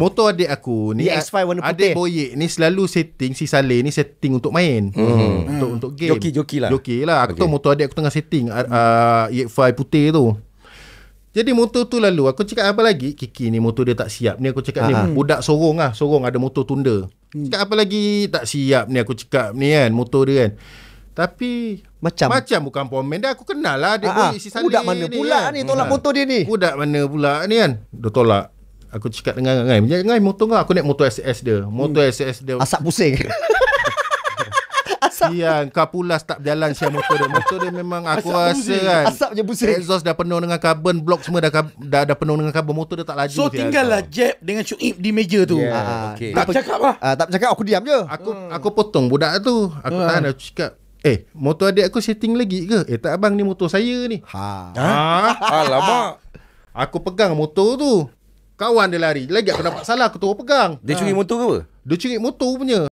Motor adik aku ni, DX5 warna putih. adik boyek ni selalu setting, si Saleh ni setting untuk main, untuk game. Joki lah. Joki lah. Aku tahu motor adik aku tengah setting EX5 putih tu. Jadi motor tu lalu aku cakap apa lagi, Kiki ni motor dia tak siap ni, aku cakap ni budak sorong ada motor tunda. Cakap apa lagi tak siap ni, aku cakap ni kan motor dia kan. Tapi macam bukan pomen dia, aku kenal lah adik boy si Saleh. Budak mana pula ni tolak motor dia ni? Budak mana pula ni kan. Dia tolak. Aku cakap dengan Ngai motor kau, aku naik motor SS dia. Motor SS dia. Asap pusing. Siang kau pulas tak berjalan siang motor dia. Motor dia memang aku rasa kan. Asap je pusing. Exhaust dah penuh dengan carbon, block semua dah penuh dengan karbon, motor dia tak laju. So tinggallah Jeb dengan Syuib di meja tu. Okay. Tak bercakap lah. Tak bercakap, aku diam je. Aku potong budak tu. Aku tahan, aku cakap, motor adik aku setting lagi ke? Tak abang, ni motor saya ni. Alamak. Aku pegang motor tu. Kawan dia lari. Lagi aku nampak salah, aku terus pegang. Dia curi motor ke apa? Dia curi motor punya.